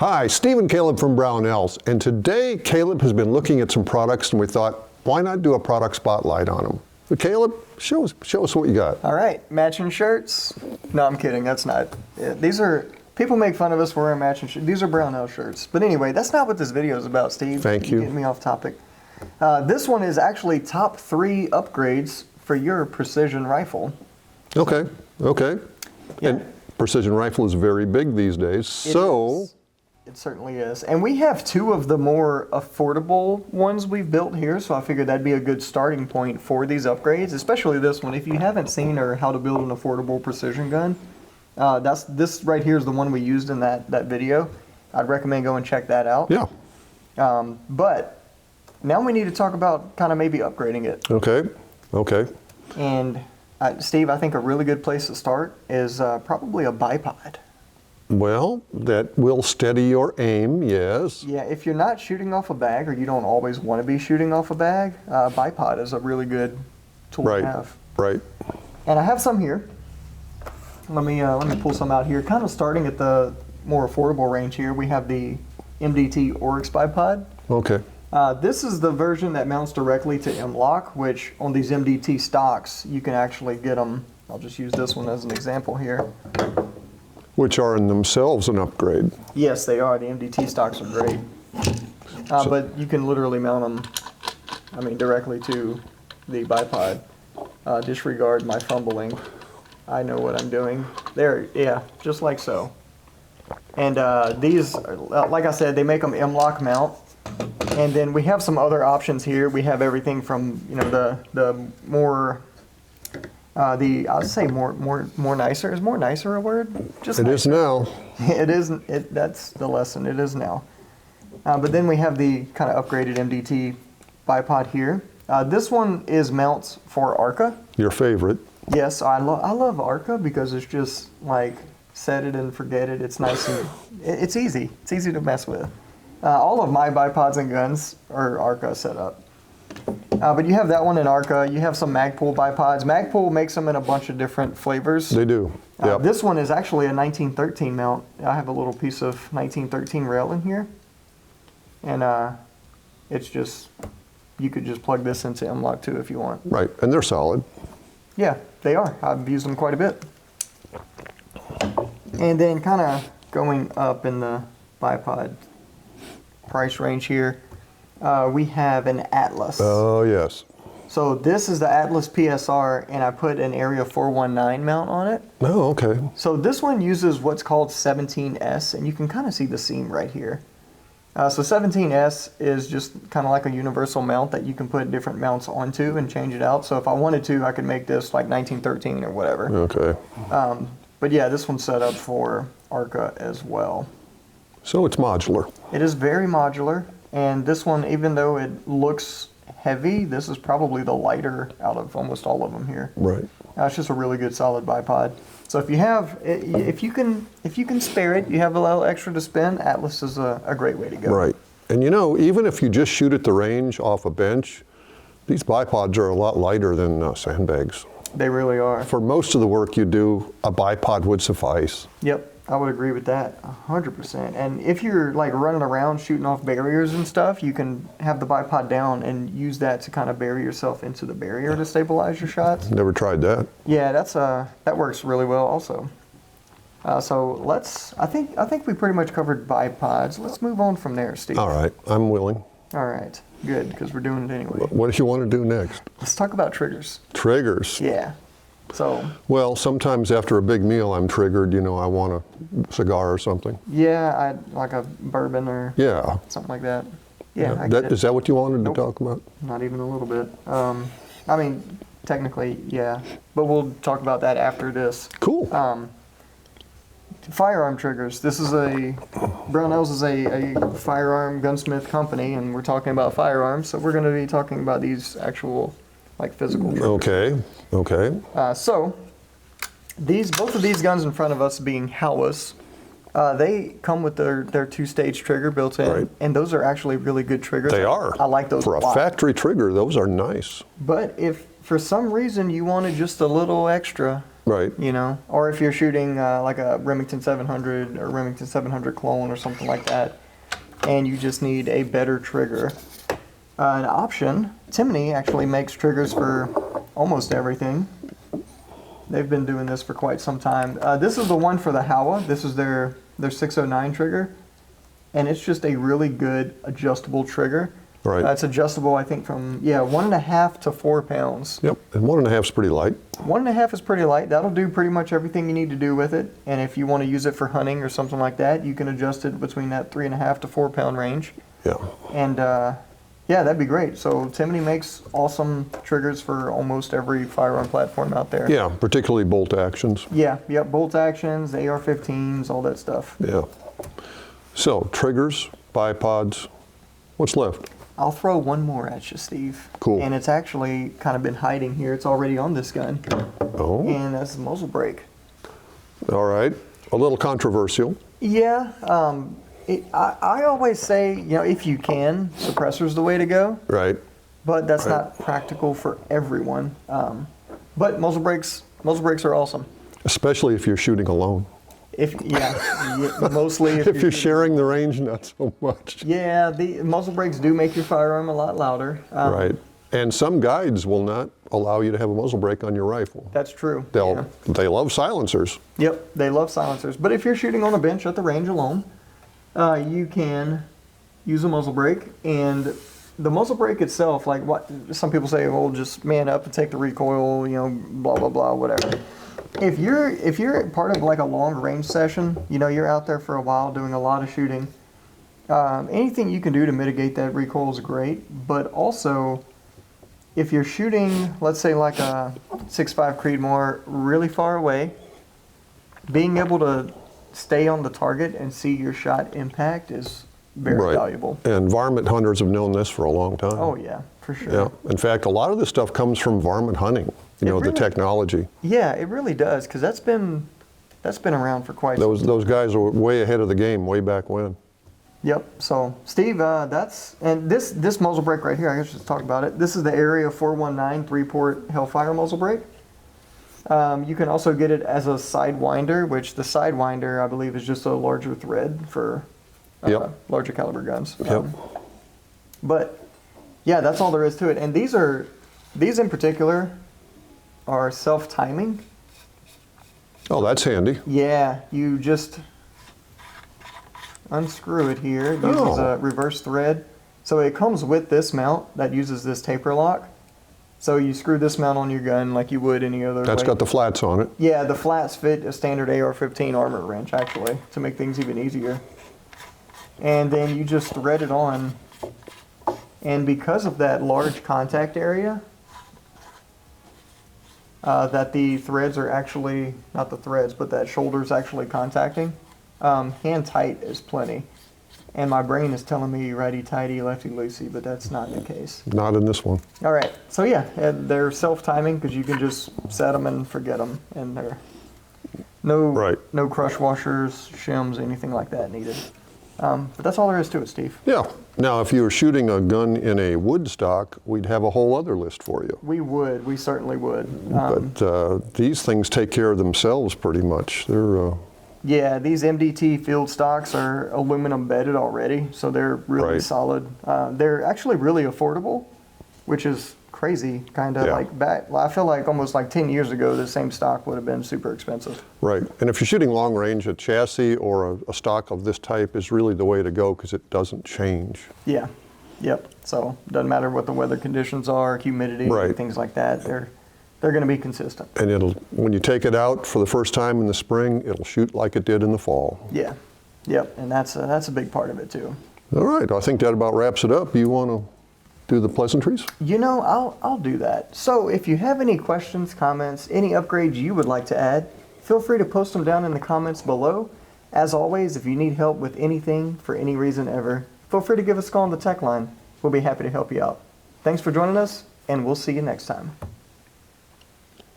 Hi, Steve and Caleb from Brownells, and today Caleb has been looking at some products and we thought, why not do a product spotlight on them? So Caleb, show us what you got. All right, matching shirts. No, I'm kidding, that's not. These are, people make fun of us for wearing matching shirts. These are Brownell shirts. But anyway, that's not what this video is about, Steve. Thank you. You're getting me off topic. This one is actually top 3 upgrades for your precision rifle. Okay. Yeah. And precision rifle is very big these days, It certainly is. And we have 2 of the more affordable ones we've built here, so I figured that'd be a good starting point for these upgrades, especially this one. If you haven't seen or how to build an affordable precision gun, this right here is the one we used in that video. I'd recommend go and check that out. Yeah. But now we need to talk about kind of maybe upgrading it. Okay. And Steve, I think a really good place to start is probably a bipod. Well, that will steady your aim, yes. Yeah, if you're not shooting off a bag or you don't always want to be shooting off a bag, bipod is a really good tool to have. Right. And I have some here. Let me pull some out here. Kind of starting at the more affordable range here, we have the MDT Oryx bipod. Okay. This is the version that mounts directly to M-LOK, which on these MDT stocks, you can actually get them. I'll just use this one as an example here. Which are in themselves an upgrade. Yes, they are. The MDT stocks are great. But you can literally mount them, directly to the bipod. Disregard my fumbling. I know what I'm doing. There, yeah, just like so. And these, like I said, they make them M-LOK mount. And then we have some other options here. We have everything from, the more, I'll say more nicer. Is more nicer a word? Just it nicer. is now. It isn't. That's the lesson. It is now. But then we have the kind of upgraded MDT bipod here. This one is mounts for ARCA. Your favorite. Yes, I love ARCA because it's just like set it and forget it. It's nice and it's easy. It's easy to mess with. All of my bipods and guns are ARCA set up. But you have that one in ARCA. You have some Magpul bipods. Magpul makes them in a bunch of different flavors. They do. Yep. This one is actually a 1913 mount. I have a little piece of 1913 rail in here. And it's just, you could just plug this into M-LOK too if you want. Right, and they're solid. Yeah, they are. I've used them quite a bit. And then kind of going up in the bipod price range here, we have an Atlas. Oh, yes. So this is the Atlas PSR, and I put an Area 419 mount on it. Oh, okay. So this one uses what's called 17S, and you can kind of see the seam right here. So 17S is just kind of like a universal mount that you can put different mounts onto and change it out. So if I wanted to, I could make this like 1913 or whatever. Okay. But yeah, this one's set up for ARCA as well. So it's modular. It is very modular, and this one, even though it looks heavy, this is probably the lighter out of almost all of them here. Right. It's just a really good solid bipod. So if you have, if you can spare it, you have a little extra to spend, Atlas is a great way to go. Right. And even if you just shoot at the range off a bench, these bipods are a lot lighter than sandbags. They really are. For most of the work you do, a bipod would suffice. Yep. I would agree with that 100%. And if you're like running around shooting off barriers and stuff, you can have the bipod down and use that to kind of bury yourself into the barrier to stabilize your shots. Never tried that. Yeah, that works really well also. So I think we pretty much covered bipods. Let's move on from there, Steve. All right, I'm willing. All right, good, because we're doing it anyway. What do you want to do next? Let's talk about triggers. Triggers. Yeah. So. Well, sometimes after a big meal, I'm triggered. I want a cigar or something. Yeah, like a bourbon or something like that. Yeah, I get it. Is that what you wanted to talk about? Not even a little bit. Technically, yeah, but we'll talk about that after this. Cool. Firearm triggers. Brownells is a firearm gunsmith company, and we're talking about firearms, so we're going to be talking about these actual physical triggers. Okay. So both of these guns in front of us being Howas, they come with their 2-stage trigger built in, right. And those are actually really good triggers. They are. I like those for a factory trigger. Those are nice. But if for some reason you wanted just a little extra, Right. You know, or if you're shooting like a Remington 700 or Remington 700 clone or something like that, and you just need a better trigger. An option, Timney actually makes triggers for almost everything. They've been doing this for quite some time. This is the one for the Howa. This is their 609 trigger, and it's just a really good adjustable trigger. Right. It's adjustable, I think, from 1.5 to 4 pounds. Yep, and 1.5 is pretty light. 1.5 is pretty light. That'll do pretty much everything you need to do with it. And if you want to use it for hunting or something like that, you can adjust it between that 3.5 to 4 pound range. Yeah. And yeah, that'd be great. So Timney makes awesome triggers for almost every firearm platform out there. Yeah, particularly bolt actions. Yeah, yep, bolt actions, AR-15s, all that stuff. Yeah. So, triggers, bipods, what's left? I'll throw one more at you, Steve. Cool. And it's actually kind of been hiding here. It's already on this gun. Oh. And that's the muzzle brake. All right. A little controversial. Yeah. I always say, you know, if you can, suppressor's the way to go. Right. But that's Right. not practical for everyone. But muzzle brakes are awesome. Especially if you're shooting alone. Mostly If you're sharing the range, not so much. Yeah, the muzzle brakes do make your firearm a lot louder. Right. And some guides will not allow you to have a muzzle brake on your rifle. That's true. They love silencers. Yep, they love silencers. But if you're shooting on a bench at the range alone, you can use a muzzle brake. And the muzzle brake itself, like what some people say, well, just man up and take the recoil, you know, blah, blah, blah, whatever. If you're part of like a long range session, you know, you're out there for a while doing a lot of shooting, anything you can do to mitigate that recoil is great. But also, if you're shooting, let's say like a 6.5 Creedmoor really far away, being able to stay on the target and see your shot impact is very valuable. And varmint hunters have known this for a long time. Oh yeah, for sure. Yeah. In fact, a lot of this stuff comes from varmint hunting. You know, the technology. Yeah, it really does, because that's been around for quite some time. Those guys are way ahead of the game, way back when. Yep. So, Steve, this muzzle brake right here, I guess just talk about it. This is the Area 419 3-port Hellfire muzzle brake. You can also get it as a sidewinder, which the sidewinder, I believe, is just a larger thread for larger caliber guns. Yep. But yeah, that's all there is to it. And these in particular are self-timing. Oh, that's handy. Yeah, you just unscrew it here. It uses a reverse thread. So it comes with this mount that uses this taper lock. So you screw this mount on your gun like you would any other That's way. got the flats on it. Yeah, the flats fit a standard AR-15 armor wrench, actually, to make things even easier. And then you just thread it on. And because of that large contact area, that the threads are actually, not the threads, but that shoulder's actually contacting, hand tight is plenty. And my brain is telling me righty-tighty, lefty-loosey, but that's not the case. Not in this one. All right, so yeah, and they're self-timing because you can just set them and forget them, and they're no crush washers, shims, anything like that needed. But that's all there is to it, Steve. Yeah. Now, if you were shooting a gun in a wood stock, we'd have a whole other list for you. We certainly would. But these things take care of themselves pretty much. They're yeah, these MDT field stocks are aluminum bedded already, so they're really solid. They're actually really affordable, which is crazy, kind of like back. I feel like almost like 10 years ago, the same stock would have been super expensive. Right, and if you're shooting long range, a chassis or a stock of this type is really the way to go because it doesn't change. Yeah, yep. So it doesn't matter what the weather conditions are, humidity, things like that. They're going to be consistent. And when you take it out for the first time in the spring, it'll shoot like it did in the fall. Yeah, yep. And that's a big part of it too. All right, I think that about wraps it up. You want to do the pleasantries? You know, I'll do that. So if you have any questions, comments, any upgrades you would like to add, feel free to post them down in the comments below. As always, if you need help with anything for any reason ever, feel free to give us a call on the tech line. We'll be happy to help you out. Thanks for joining us, and we'll see you next time.